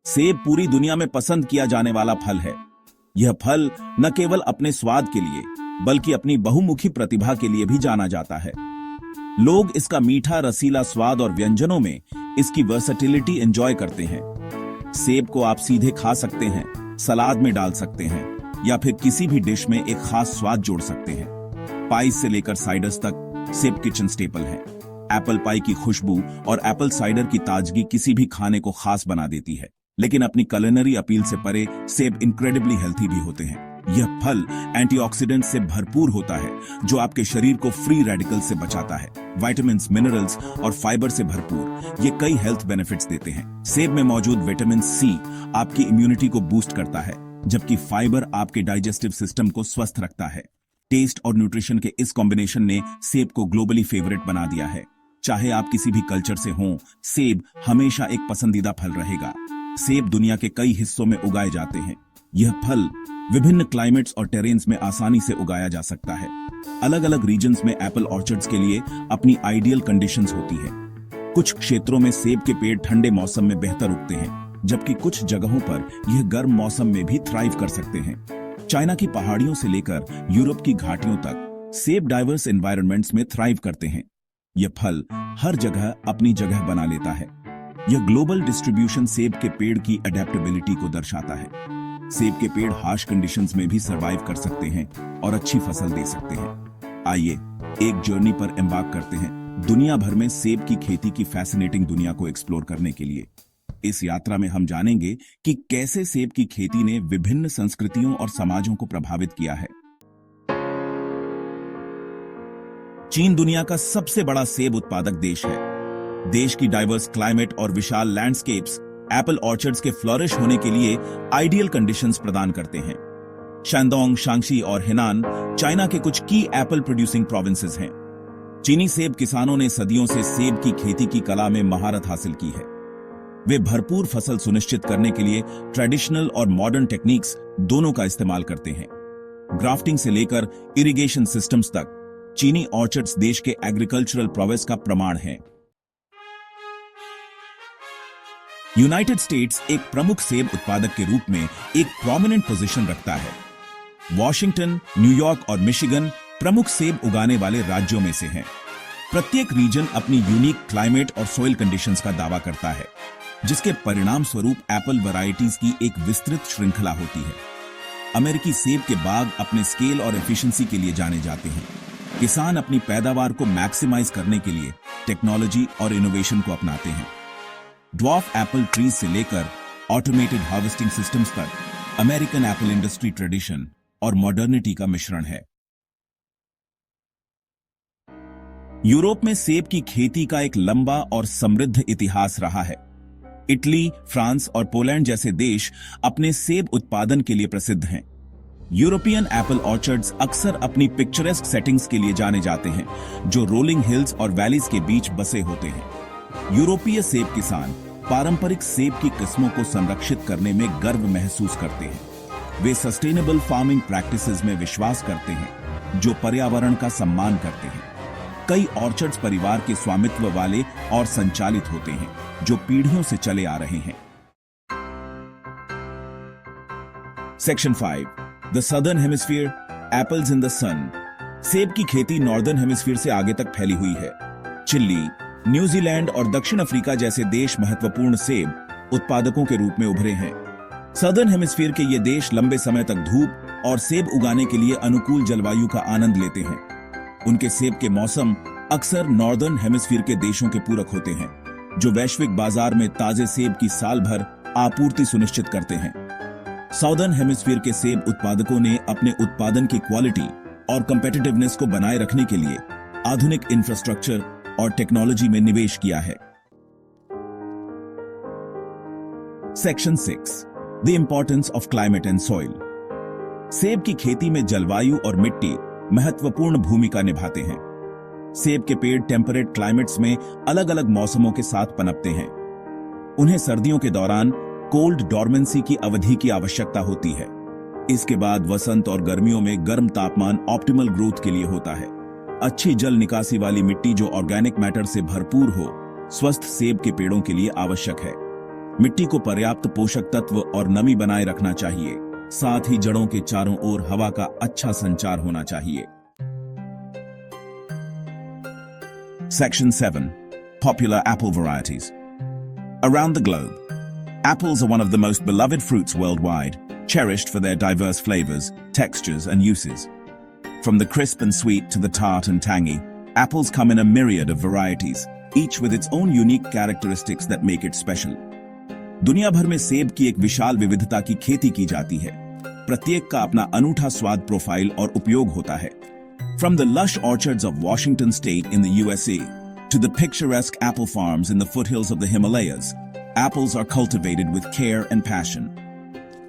सेब पूरी दुनिया में पसंद किया जाने वाला फल है। यह फल न केवल अपने स्वाद के लिए बल्कि अपनी बहुमुखी प्रतिभा के लिए भी जाना जाता है। लोग इसका मीठा रसीला स्वाद और व्यंजनों में इसकी वर्सेटिलिटी एंजॉय करते हैं। सेब को आप सीधे खा सकते हैं, सलाद में डाल सकते हैं या फिर किसी भी डिश में एक खास स्वाद जोड़ सकते हैं। पाई से लेकर साइडर्स तक सेब किचन स्टेपल है। एप्पल पाई की खुशबू और एप्पल साइडर की ताजगी किसी भी खाने को खास बना देती है। लेकिन अपनी कुलिनरी अपील से परे सेब इनक्रेडिबली हेल्थी भी होते हैं। यह फल एंटीऑक्सीडेंट से भरपूर होता है जो आपके शरीर को फ्री रेडिकल से बचाता है। विटामिन्स, मिनरल्स और फाइबर से भरपूर ये कई हेल्थ बेनिफिट्स देते हैं। सेब में मौजूद विटामिन सी आपकी इम्यूनिटी को बूस्ट करता है, जबकि फाइबर आपके डाइजेस्टिव सिस्टम को स्वस्थ रखता है। टेस्ट और न्यूट्रिशन के इस कॉम्बिनेशन ने सेब को ग्लोबली फेवरेट बना दिया है। चाहे आप किसी भी कल्चर से हों, सेब हमेशा एक पसंदीदा फल रहेगा। सेब दुनिया के कई हिस्सों में उगाए जाते हैं। यह फल विभिन्न क्लाइमेट्स और टेरेन्स में आसानी से उगाया जा सकता है। अलग अलग रीजन्स में एप्पल ऑर्चर्ड्स के लिए अपनी आइडियल कंडीशंस होती है। कुछ क्षेत्रों में सेब के पेड़ ठंडे मौसम में बेहतर उगते हैं, जबकि कुछ जगहों पर यह गर्म मौसम में भी थ्राइव कर सकते हैं। चाइना की पहाड़ियों से लेकर यूरोप की घाटियों तक सेब डाइवर्स एनवायरनमेंट्स में थ्राइव करते हैं। यह फल हर जगह अपनी जगह बना लेता है। यह ग्लोबल डिस्ट्रीब्यूशन सेब के पेड़ की अडेप्टेबिलिटी को दर्शाता है। सेब के पेड़ हार्श कंडीशंस में भी सरवाइव कर सकते हैं और अच्छी फसल दे सकते हैं। आइए एक जर्नी पर एम्बार्क करते हैं दुनिया भर में सेब की खेती की फैसिनेटिंग दुनिया को एक्सप्लोर करने के लिए। इस यात्रा में हम जानेंगे कि कैसे सेब की खेती ने विभिन्न संस्कृतियों और समाजों को प्रभावित किया है। चीन दुनिया का सबसे बड़ा सेब उत्पादक देश है। देश की डाइवर्स क्लाइमेट और विशाल लैंडस्केप्स एप्पल ऑर्चर्ड्स के फ्लोरिश होने के लिए आइडियल कंडीशंस प्रदान करते हैं। शैंडोंग, शांग्शी और हेनान चाइना के कुछ की एप्पल प्रोड्यूसिंग प्रोविंसेस हैं। चीनी सेब किसानों ने सदियों से सेब की खेती की कला में महारत हासिल की है। वे भरपूर फसल सुनिश्चित करने के लिए ट्रेडिशनल और मॉडर्न टेक्निक्स दोनों का इस्तेमाल करते हैं। ग्राफ्टिंग से लेकर इरिगेशन सिस्टम्स तक चीनी ऑर्चर्ड्स देश के एग्रीकल्चरल प्रोग्रेस का प्रमाण है। यूनाइटेड स्टेट्स एक प्रमुख सेब उत्पादक के रूप में एक प्रोमिनेंट पोजीशन रखता है। वॉशिंगटन, न्यूयॉर्क और मिशिगन प्रमुख सेब उगाने वाले राज्यों में से हैं। प्रत्येक रीजन अपनी यूनिक क्लाइमेट और सॉइल कंडीशंस का दावा करता है, जिसके परिणाम स्वरूप एप्पल वैरायटीज की एक विस्तृत श्रृंखला होती है। अमेरिकी सेब के बाग अपने स्केल और एफिशिएंसी के लिए जाने जाते हैं। किसान अपनी पैदावार को मैक्सिमाइज करने के लिए टेक्नोलॉजी और इनोवेशन को अपनाते हैं। ड्वार्फ एप्पल ट्रीज से लेकर ऑटोमेटेड हार्वेस्टिंग सिस्टम्स तक अमेरिकन एप्पल इंडस्ट्री ट्रेडिशन और मॉडर्निटी का मिश्रण है। यूरोप में सेब की खेती का एक लंबा और समृद्ध इतिहास रहा है। इटली, फ्रांस और पोलैंड जैसे देश अपने सेब उत्पादन के लिए प्रसिद्ध हैं। यूरोपियन एप्पल ऑर्चर्ड्स अक्सर अपनी पिक्चरेस्क सेटिंग्स के लिए जाने जाते हैं, जो रोलिंग हिल्स और वैलीज के बीच बसे होते हैं। यूरोपीय सेब किसान पारंपरिक सेब की किस्मों को संरक्षित करने में गर्व महसूस करते हैं। वे सस्टेनेबल फार्मिंग प्रैक्टिसेस में विश्वास करते हैं, जो पर्यावरण का सम्मान करते हैं। कई ऑर्चर्ड्स परिवार के स्वामित्व वाले और संचालित होते हैं, जो पीढ़ियों से चले आ रहे हैं। Section 5, the southern hemisphere, apples in the sun. सेब की खेती नॉर्दर्न हेमिस्फीयर से आगे तक फैली हुई है। चिली, न्यूजीलैंड और दक्षिण अफ्रीका जैसे देश महत्वपूर्ण सेब उत्पादकों के रूप में उभरे हैं। सदर्न हेमिस्फीयर के ये देश लंबे समय तक धूप और सेब उगाने के लिए अनुकूल जलवायु का आनंद लेते हैं। उनके सेब के मौसम अक्सर नॉर्दर्न हेमिस्फीयर के देशों के पूरक होते हैं, जो वैश्विक बाजार में ताजे सेब की साल भर आपूर्ति सुनिश्चित करते हैं। साउदर्न हेमिस्फीयर के सेब उत्पादकों ने अपने उत्पादन की क्वालिटी और कंपेटिटिवनेस को बनाए रखने के लिए आधुनिक इंफ्रास्ट्रक्चर और टेक्नोलॉजी में निवेश किया है। Section 6, the importance of climate and soil. सेब की खेती में जलवायु और मिट्टी महत्वपूर्ण भूमिका निभाते हैं। सेब के पेड़ टेम्परेट क्लाइमेट्स में अलग अलग मौसमों के साथ पनपते हैं। उन्हें सर्दियों के दौरान कोल्ड डॉर्मेंसी की अवधि की आवश्यकता होती है। इसके बाद वसंत और गर्मियों में गर्म तापमान ऑप्टिमल ग्रोथ के लिए होता है। अच्छी जल निकासी वाली मिट्टी जो ऑर्गेनिक मैटर से भरपूर हो, स्वस्थ सेब के पेड़ों के लिए आवश्यक है। मिट्टी को पर्याप्त पोषक तत्व और नमी बनाए रखना चाहिए। साथ ही जड़ों के चारों ओर हवा का अच्छा संचार होना चाहिए। Section 7. Popular apple varieties. Around the globe, apples are one of the most beloved fruits worldwide, cherished for their diverse flavors, textures, and uses. From the crisp and sweet to the tart and tangy, apples come in a myriad of varieties, each with its own unique characteristics that make it special. दुनिया भर में सेब की एक विशाल विविधता की खेती की जाती है। प्रत्येक का अपना अनूठा स्वाद प्रोफाइल और उपयोग होता है। From the lush orchards of Washington State in the USA to the picturesque apple farms in the foothills of the Himalayas, apples are cultivated with care and passion.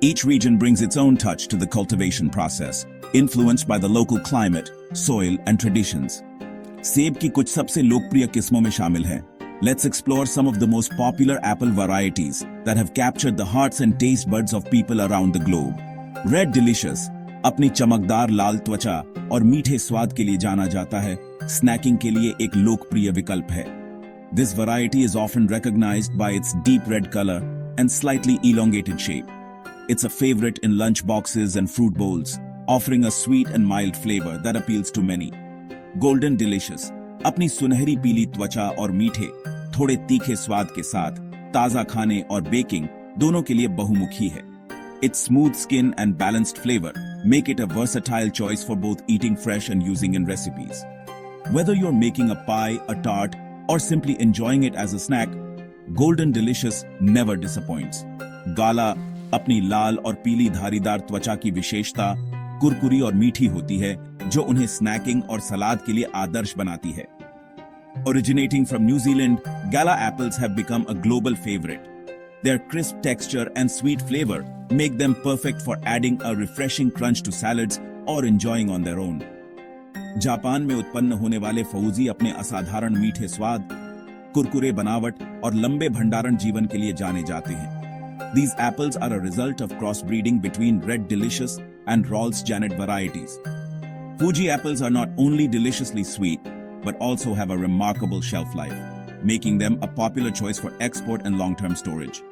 Each region brings its own touch to the cultivation process, influenced by the local climate, soil, and traditions. सेब की कुछ सबसे लोकप्रिय किस्मों में शामिल हैं। Let's explore some of the most popular apple varieties that have captured the hearts and taste buds of people around the globe. Red Delicious अपनी चमकदार लाल त्वचा और मीठे स्वाद के लिए जाना जाता है। स्नैकिंग के लिए एक लोकप्रिय विकल्प है। This variety is often recognized by its deep red color and slightly elongated shape. It's a favorite in lunch boxes and fruit bowls, offering a sweet and mild flavor that appeals to many. Golden Delicious अपनी सुनहरी पीली त्वचा और मीठे थोड़े तीखे स्वाद के साथ ताजा खाने और बेकिंग दोनों के लिए बहुमुखी है। Its smooth skin and balanced flavor make it a versatile choice for both eating fresh and using in recipes. Whether you're making a pie, a tart, or simply enjoying it as a snack, Golden Delicious never disappoints. गाला अपनी लाल और पीली धारीदार त्वचा की विशेषता कुरकुरी और मीठी होती है, जो उन्हें स्नैकिंग और सलाद के लिए आदर्श बनाती है। Originating from New Zealand, Gala apples have become a global favorite. Their crisp texture and sweet flavor make them perfect for adding a refreshing crunch to salads or enjoying on their own. Japan में उत्पन्न होने वाले फौजी अपने असाधारण मीठे स्वाद, कुरकुरे बनावट और लंबे भंडारण जीवन के लिए जाने जाते हैं। These apples are a result of crossbreeding between Red Delicious and Ralph's Janet varieties. Fuji apples are not only deliciously sweet, but also have a remarkable shelf life, making them a popular choice for export and long-term storage.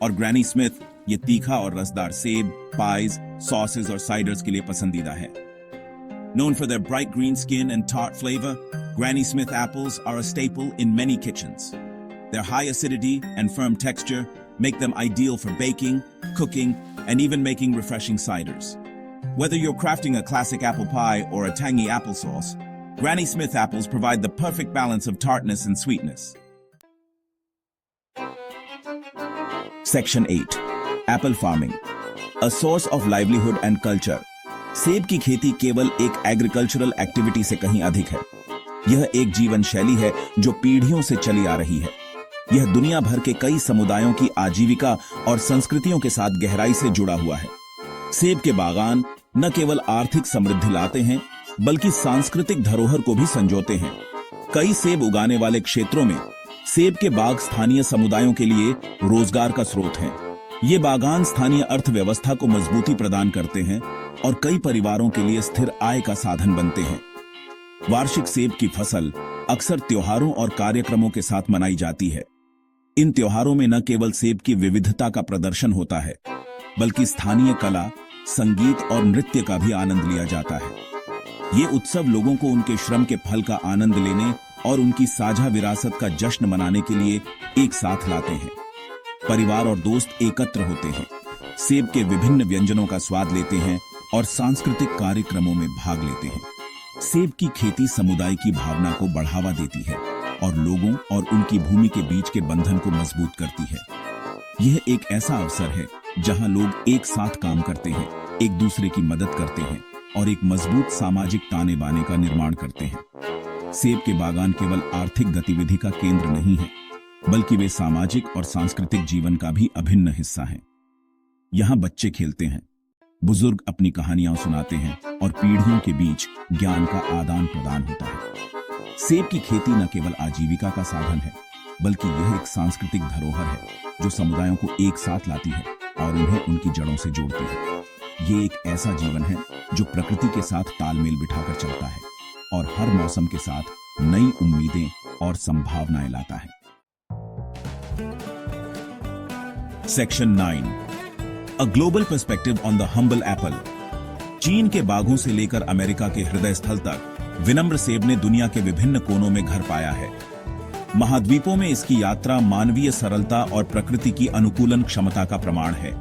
और Granny Smith ये तीखा और रसदार सेब, pies, sauces और ciders के लिए पसंदीदा है। Known for their bright green skin and tart flavor, Granny Smith apples are a staple in many kitchens. Their high acidity and firm texture make them ideal for baking, cooking, and even making refreshing ciders. Whether you're crafting a classic apple pie or a tangy applesauce, Granny Smith apples provide the perfect balance of tartness and sweetness. Section 8. Apple farming. A source of livelihood and culture. सेब की खेती केवल एक agricultural activity से कहीं अधिक है। यह एक जीवन शैली है जो पीढ़ियों से चली आ रही है। यह दुनिया भर के कई समुदायों की आजीविका और संस्कृतियों के साथ गहराई से जुड़ा हुआ है। सेब के बागान न केवल आर्थिक समृद्धि लाते हैं, बल्कि सांस्कृतिक धरोहर को भी संजोते हैं। कई सेब उगाने वाले क्षेत्रों में सेब के बाग स्थानीय समुदायों के लिए रोजगार का स्रोत हैं। ये बागान स्थानीय अर्थव्यवस्था को मजबूती प्रदान करते हैं और कई परिवारों के लिए स्थिर आय का साधन बनते हैं। वार्षिक सेब की फसल अक्सर त्योहारों और कार्यक्रमों के साथ मनाई जाती है। इन त्योहारों में न केवल सेब की विविधता का प्रदर्शन होता है, बल्कि स्थानीय कला, संगीत और नृत्य का भी आनंद लिया जाता है। ये उत्सव लोगों को उनके श्रम के फल का आनंद लेने और उनकी साझा विरासत का जश्न मनाने के लिए एक साथ लाते हैं। परिवार और दोस्त एकत्र होते हैं, सेब के विभिन्न व्यंजनों का स्वाद लेते हैं और सांस्कृतिक कार्यक्रमों में भाग लेते हैं। सेब की खेती समुदाय की भावना को बढ़ावा देती है और लोगों और उनकी भूमि के बीच के बंधन को मजबूत करती है। यह एक ऐसा अवसर है जहां लोग एक साथ काम करते हैं, एक दूसरे की मदद करते हैं और एक मजबूत सामाजिक ताने बाने का निर्माण करते हैं। सेब के बागान केवल आर्थिक गतिविधि का केंद्र नहीं है, बल्कि वे सामाजिक और सांस्कृतिक जीवन का भी अभिन्न हिस्सा हैं। यहाँ बच्चे खेलते हैं, बुजुर्ग अपनी कहानियां सुनाते हैं और पीढ़ियों के बीच ज्ञान का आदान प्रदान होता है। सेब की खेती न केवल आजीविका का साधन है, बल्कि यह एक सांस्कृतिक धरोहर है जो समुदायों को एक साथ लाती है और उन्हें उनकी जड़ों से जोड़ती है। ये एक ऐसा जीवन है जो प्रकृति के साथ तालमेल बिठाकर चलता है और हर मौसम के साथ नई उम्मीदें और संभावनाएं लाता है। Section 9 a global perspective on the humble Apple. चीन के बागों से लेकर अमेरिका के हृदय स्थल तक विनम्र सेब ने दुनिया के विभिन्न कोनों में घर पाया है। महाद्वीपों में इसकी यात्रा मानवीय सरलता और प्रकृति की अनुकूलन क्षमता का प्रमाण है।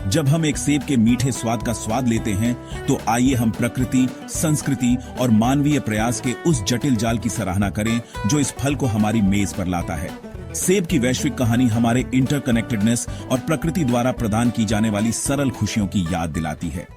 जब हम एक सेब के मीठे स्वाद का स्वाद लेते हैं तो आइए हम प्रकृति, संस्कृति और मानवीय प्रयास के उस जटिल जाल की सराहना करें जो इस फल को हमारी मेज पर लाता है। सेब की वैश्विक कहानी हमारे इंटरकनेक्टेडनेस और प्रकृति द्वारा प्रदान की जाने वाली सरल खुशियों की याद दिलाती है।